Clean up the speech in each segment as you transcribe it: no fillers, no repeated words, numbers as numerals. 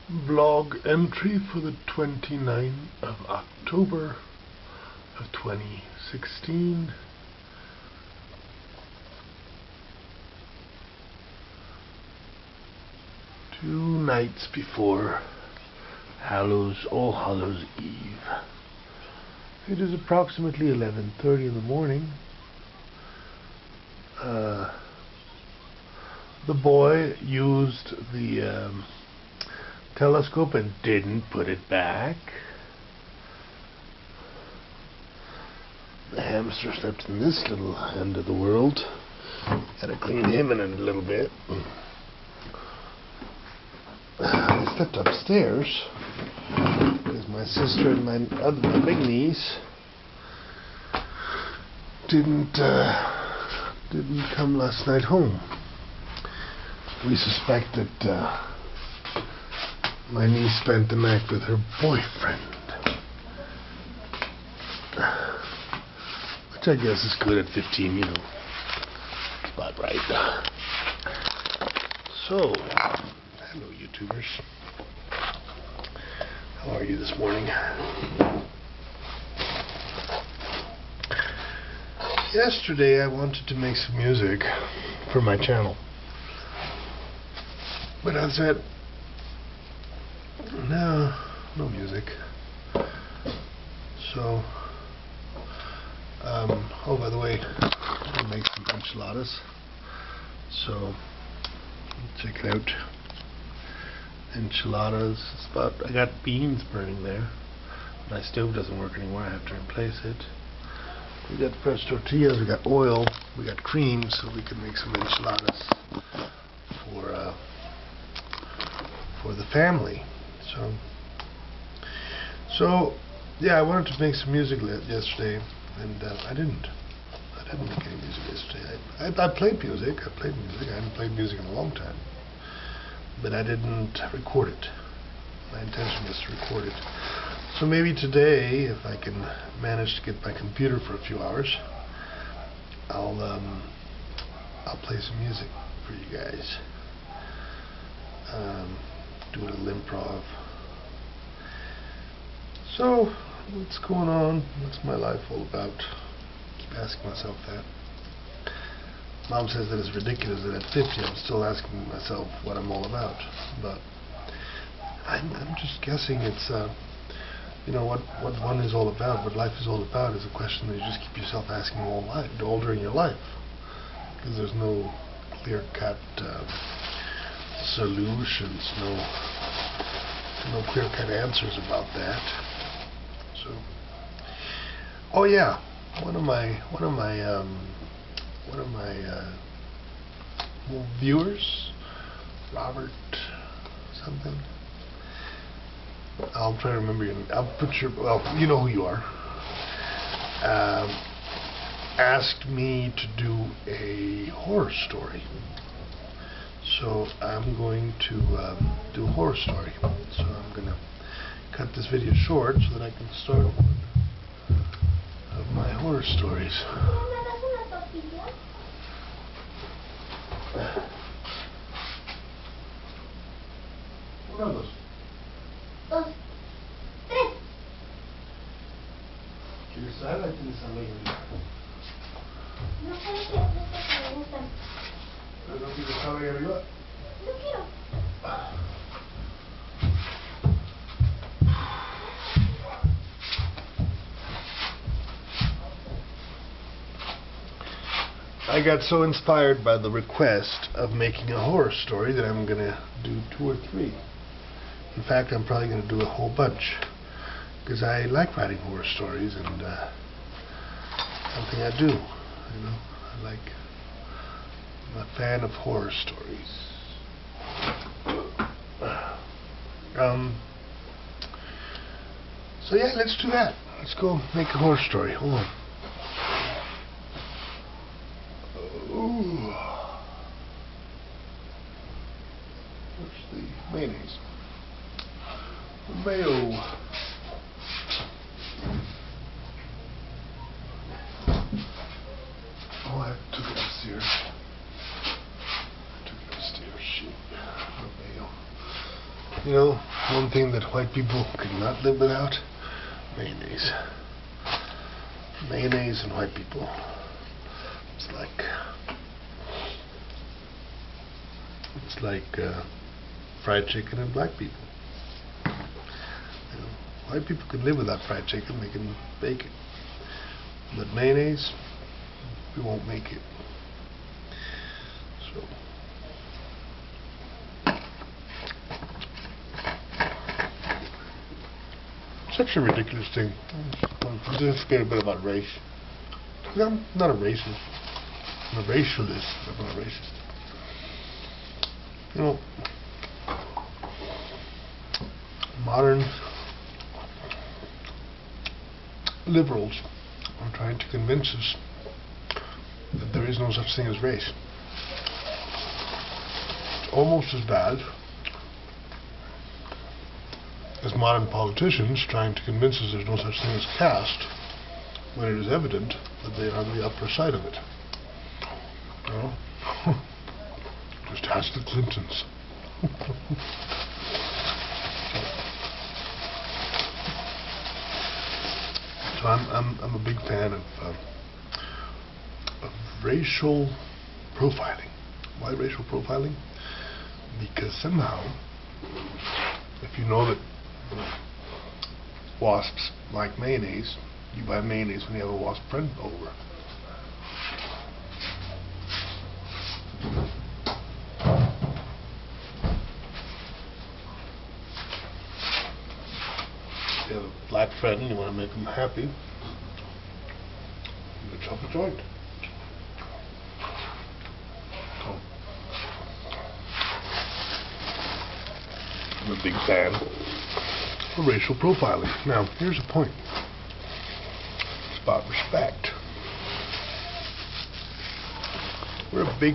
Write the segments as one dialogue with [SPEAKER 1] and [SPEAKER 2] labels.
[SPEAKER 1] blog entry for the 29th of October of 2016. Two nights before All Hallows Eve. It is approximately 11:30 in the morning. The boy used the telescope and didn't put it back. The hamster slept in this little end of the world. Gotta clean him in a little bit. I slept upstairs because my sister and my big niece didn't come last night home. We suspect that my niece spent the night with her boyfriend, which I guess is good at 15, you know. It's about right. So, hello YouTubers. How are you this morning? Yesterday I wanted to make some music for my channel, but I said, no music. So, oh, by the way, I'm gonna make some enchiladas. So, check it out. Enchiladas. I got beans burning there. My stove doesn't work anymore. I have to replace it. We got fresh tortillas. We got oil. We got cream, so we can make some enchiladas for the family. So yeah, I wanted to make some music yesterday, and I didn't make any music yesterday. I played music. I hadn't played music in a long time, but I didn't record it. My intention was to record it. So maybe today, if I can manage to get my computer for a few hours, I'll play some music for you guys. Do a little improv. So, what's going on? What's my life all about? I keep asking myself that. Mom says that it's ridiculous that at 50 I'm still asking myself what I'm all about. But I'm just guessing it's you know, what one is all about, what life is all about, is a question that you just keep yourself asking all during your life, because there's no clear-cut solutions, no clear-cut answers about that. So, oh yeah, one of my viewers, Robert something. I'll try to remember your name. I'll put your, well, you know who you are. Asked me to do a horror story. So I'm going to do a horror story. So I'm going to cut this video short so that I can start one of my horror stories.
[SPEAKER 2] Dos, tres.
[SPEAKER 1] ¿Quieres sal? Ahí tienes sal ahí.
[SPEAKER 2] No sé qué me gustan.
[SPEAKER 1] ¿Pero no quieres sal ahí arriba?
[SPEAKER 2] No quiero.
[SPEAKER 1] I got so inspired by the request of making a horror story that I'm going to do 2 or 3. In fact, I'm probably going to do a whole bunch, because I like writing horror stories, and something I do. You know, I'm a fan of horror stories. So yeah, let's do that. Let's go make a horror story. Hold on. Ooh. Where's the mayonnaise? Mayo. Oh, I took it upstairs. Shit. No mayo. You know, one thing that white people could not live without? Mayonnaise. Mayonnaise and white people. It's like fried chicken and black people. You know, white people can live without fried chicken, they can bake it. But mayonnaise, we won't make it. So such a ridiculous thing. I'm just forget a bit about race. I'm not a racist. I'm a racialist. I'm not a racist. You know, modern liberals are trying to convince us that there is no such thing as race. It's almost as bad as modern politicians trying to convince us there's no such thing as caste when it is evident that they are on the upper side of it. You know? Just ask the Clintons. So I'm a big fan of racial profiling. Why racial profiling? Because somehow, if you know that wasps like mayonnaise, you buy mayonnaise when you have a wasp friend over. If you have a black friend and you want to make them happy, you chop a joint. So, I'm a big fan of racial profiling. Now, here's the point. It's about respect. We're a big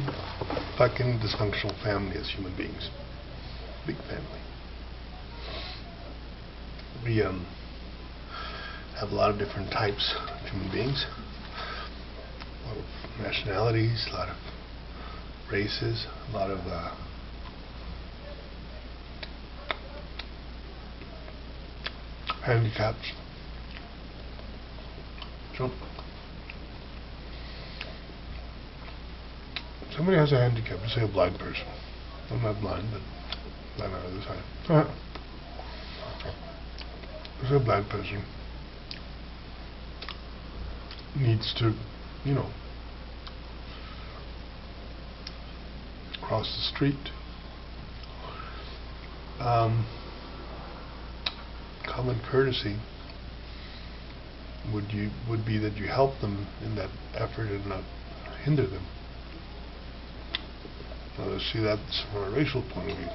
[SPEAKER 1] fucking dysfunctional family as human beings. Big family. We have a lot of different types of human beings. A lot of nationalities, a lot of races, a lot of handicaps. So, somebody has a handicap, let's say a blind person. I'm not blind, but blind on the other side. Let's say a blind person needs to, you know, cross the street. Common courtesy would be that you help them in that effort and not hinder them. Now, let's see that from a racial point of view.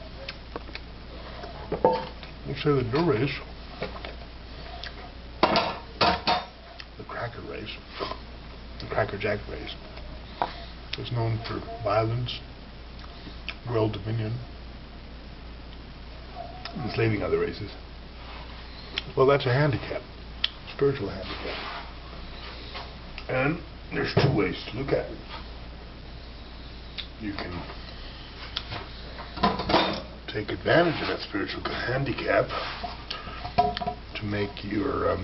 [SPEAKER 1] Let's say that your race, the cracker race, the Cracker Jack race, is known for violence, world dominion, enslaving other races. Well, that's a handicap, spiritual handicap. And there's two ways to look at it. You can take advantage of that spiritual handicap to make your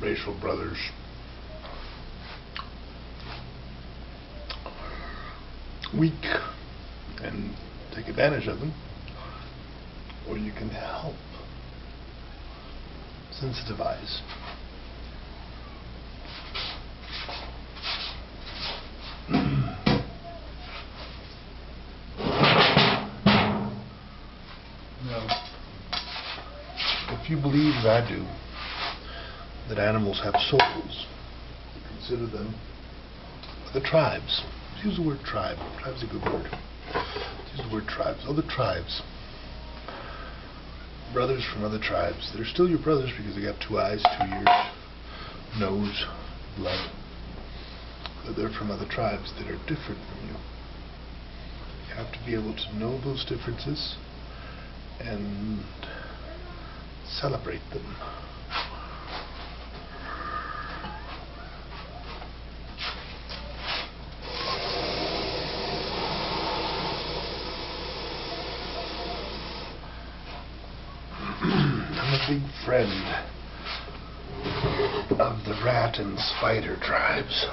[SPEAKER 1] racial brothers weak and take advantage of them. Or you can help sensitivize. Now, if you believe, as I do, that animals have souls, consider them the tribes. Let's use the word tribe. Tribe's a good word. Let's use the word tribes. Other tribes. Brothers from other tribes. They're still your brothers because they got 2 eyes, 2 ears, nose, blood. But they're from other tribes that are different from you. You have to be able to know those differences and celebrate them. big friend of the rat and spider tribes.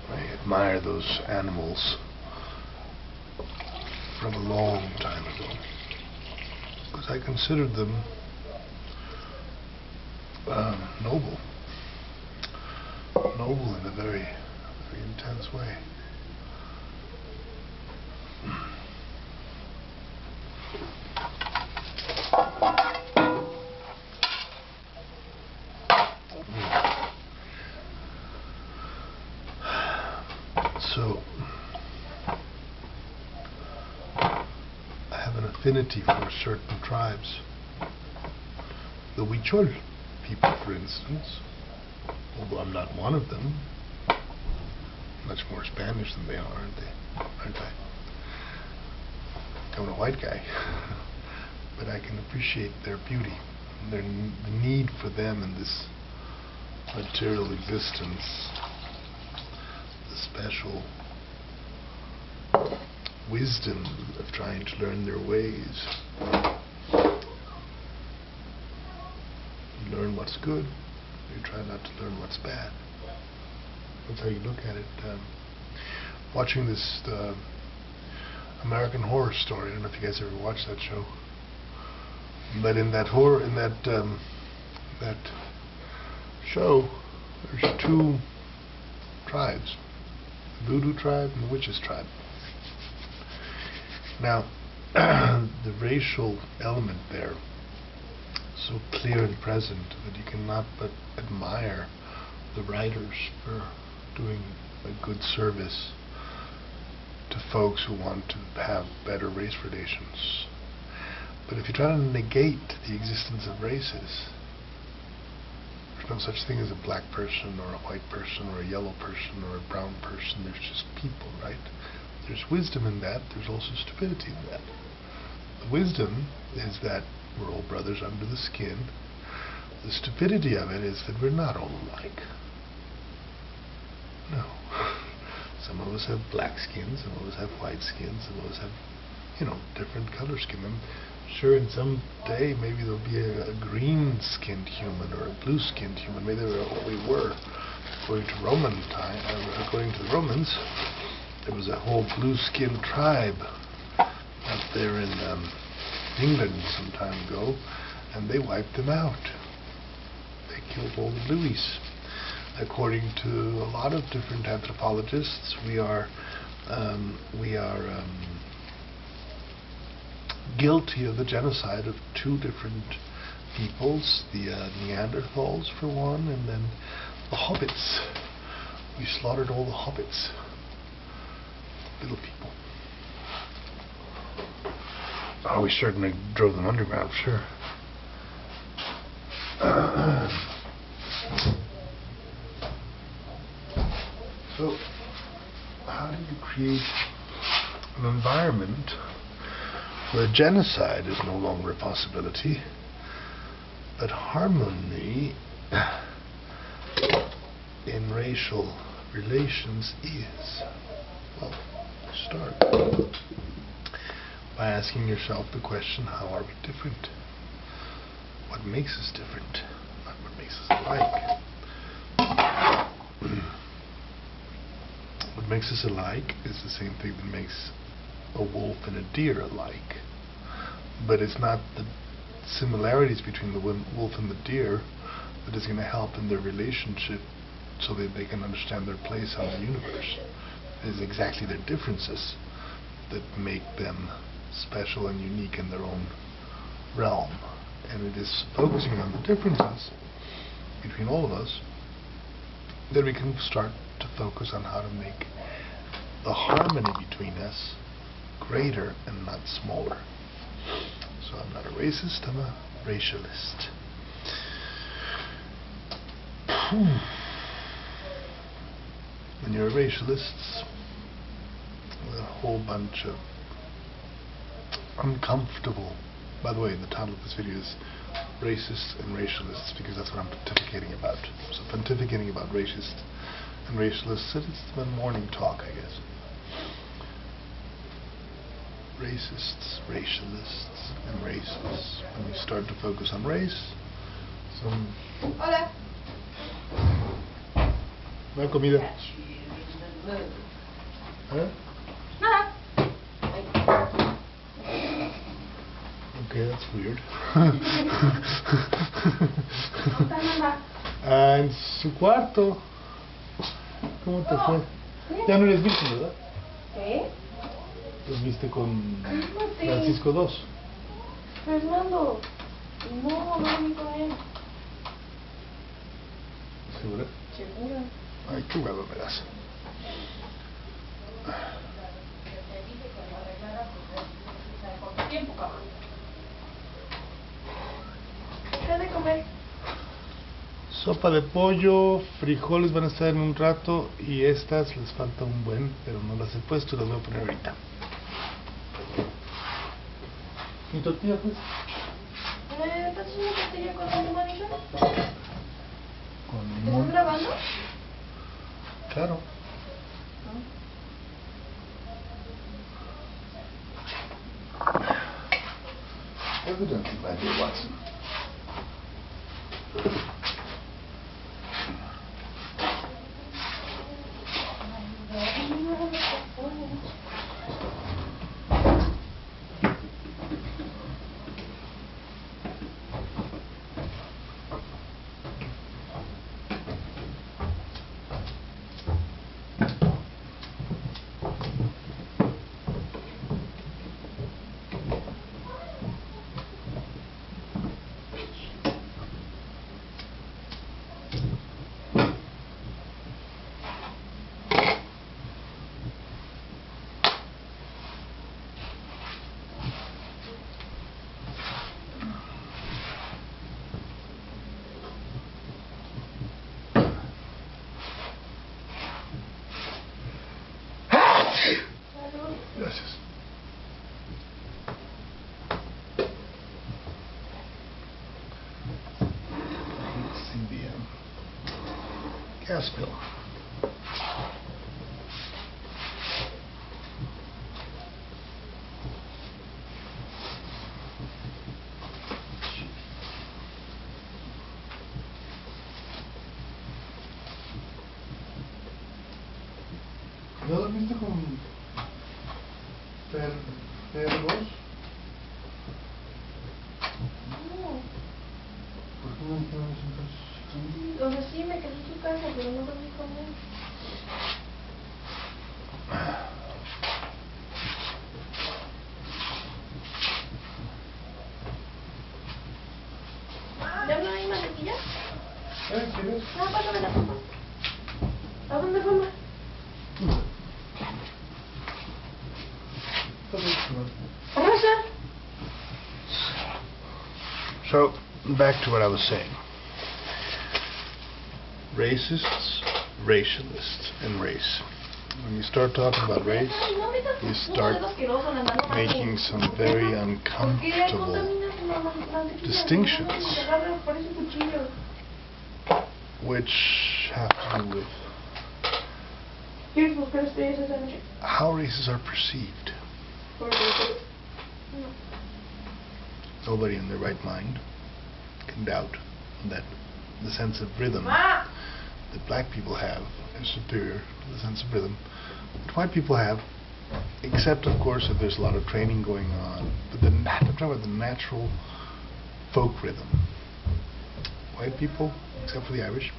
[SPEAKER 1] I admire those animals from a long time ago, because I considered them noble in a very, very intense way. So, I have an affinity for certain tribes. The Huichol people, for instance, although I'm not one of them, much more Spanish than they are, aren't I? I'm a white guy, but I can appreciate their beauty, and the need for them in this material existence, the special wisdom of trying to learn their ways. You learn what's good, you try not to learn what's bad. That's how you look at it. Watching this American Horror Story, I don't know if you guys ever watched that show, but in that that show, there's two tribes, the Voodoo tribe and the Witches tribe. Now, the racial element there, so clear and present that you cannot but admire the writers for doing a good service to folks who want to have better race relations. But if you try to negate the existence of races, there's no such thing as a black person or a white person or a yellow person or a brown person. There's just people, right? There's wisdom in that. There's also stupidity in that. The wisdom is that we're all brothers under the skin. The stupidity of it is that we're not all alike. No. Some of us have black skin, some of us have white skin, some of us have, different color skin. I'm sure in some day maybe there'll be a green-skinned human or a blue-skinned human. Maybe that's what we were. According to according to the Romans, there was a whole blue-skinned tribe up there in England some time ago, and they wiped them out. They killed all the blueies. According to a lot of different anthropologists, we are guilty of the genocide of two different peoples, the Neanderthals for one, and then the hobbits. We slaughtered all the hobbits, little people. Oh, we certainly drove them underground, sure. So, how do you create an environment where genocide is no longer a possibility, but harmony in racial relations is? Well, start by asking yourself the question, how are we different? What makes us different? Not what makes us alike. What makes us alike is the same thing that makes a wolf and a deer alike. But it's not the similarities between the wolf and the deer that is going to help in their relationship so that they can understand their place in the universe. It is exactly their differences that make them special and unique in their own realm. And it is focusing on the differences between all of us that we can start to focus on how to make the harmony between us greater and not smaller. So I'm not a racist, I'm a racialist. When you're a racialist, with a whole bunch of uncomfortable, by the way, the title of this video is Racists and Racialists, because that's what I'm pontificating about. So pontificating about racists and racialists, it's the morning talk, I guess. racists, racialists, and races. When you start to focus on race, some...
[SPEAKER 2] Hola.
[SPEAKER 1] No hay comida.
[SPEAKER 2] Nada.
[SPEAKER 1] Okay, that's weird.
[SPEAKER 2] ¿Dónde está mamá?
[SPEAKER 1] En su cuarto. ¿Cómo te fue? Ya no eres virgen, ¿verdad?
[SPEAKER 2] ¿Qué?
[SPEAKER 1] Los viste con
[SPEAKER 2] Cálmate.
[SPEAKER 1] Francisco II.
[SPEAKER 2] Fernando. No, no dormí con él.
[SPEAKER 1] ¿Segura?
[SPEAKER 2] Segura.
[SPEAKER 1] Ay, qué huevo me das.
[SPEAKER 2] Tiempo, cabrón. ¿Qué has de comer?
[SPEAKER 1] Sopa de pollo, frijoles van a estar en un rato y estas les falta un buen, pero no las he puesto y las voy a poner ahorita. ¿Y tortilla pues?
[SPEAKER 2] ¿Estás haciendo tortilla con limonita?
[SPEAKER 1] Con
[SPEAKER 2] ¿Estás
[SPEAKER 1] limón.
[SPEAKER 2] grabando?
[SPEAKER 1] Claro. Evidently, my dear Watson. Gracias. CBM. Gas bill. ¿No dormiste con perros?
[SPEAKER 2] No.
[SPEAKER 1] ¿Por qué no dijeron eso entonces?
[SPEAKER 2] O sea, sí, me quedé en su casa, pero no dormí con él. ¿Ya no hay mantequilla?
[SPEAKER 1] ¿Quieres?
[SPEAKER 2] No, pásame la sopa. ¿A dónde fue, ma? Rosa.
[SPEAKER 1] So, back to what I was saying. Racists, racialists, and race. When you start talking about race, you start making some very uncomfortable distinctions, which have to do with
[SPEAKER 2] ¿Quieres buscar estrellas esta noche?
[SPEAKER 1] how races are perceived. Nobody in their right mind can doubt that the sense of rhythm
[SPEAKER 2] Ma!
[SPEAKER 1] that black people have is superior to the sense of rhythm that white people have, except of course that there's a lot of training going on. But I'm talking about the natural folk rhythm. White people, except for the Irish,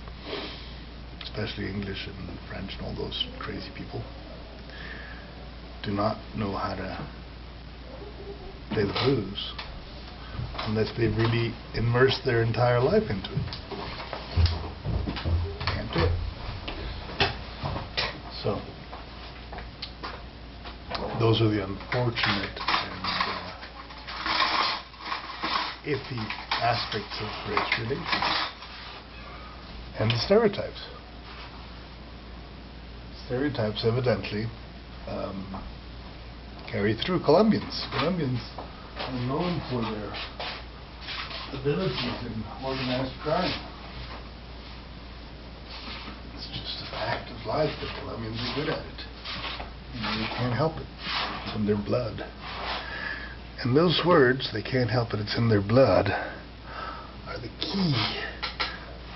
[SPEAKER 1] especially English and French and all those crazy people, do not know how to play the blues unless they really immerse their entire life into it. Can't do it. So, those are the unfortunate and iffy aspects of race relations. And the stereotypes. Stereotypes evidently carry through. Colombians are known for their abilities in organized crime. It's just a fact of life that Colombians are good at it. You can't help it. It's in their blood. And those words, they can't help it, it's in their blood, are the key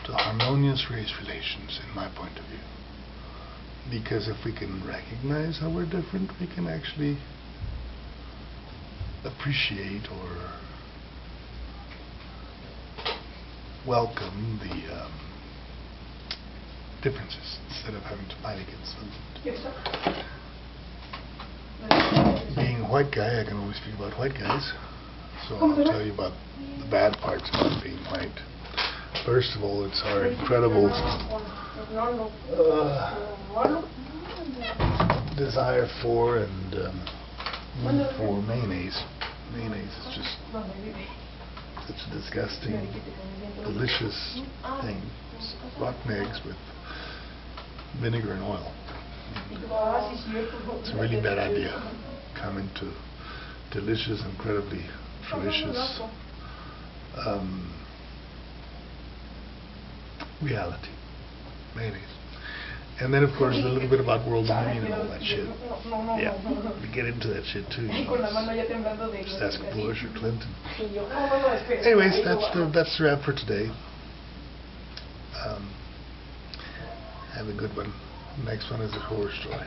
[SPEAKER 1] to harmonious race relations, in my point of view. Because if we can recognize how we're different, we can actually appreciate or welcome the differences instead of having to fight against them. Being a white guy, I can only speak about white guys, so I'll tell you about the bad parts about being white. First of all, it's our incredible desire for and need for mayonnaise. Mayonnaise is just such a disgusting, delicious thing. It's rotten eggs with vinegar and oil. It's a really bad idea. Come into delicious, incredibly delicious reality. Mayonnaise. And then, of course, a little bit about world dominion and all that shit. Yeah, we get into that shit too. You know. Just ask Bush or Clinton. Anyways, that's the wrap for today. Have a good one. Next one is a horror story.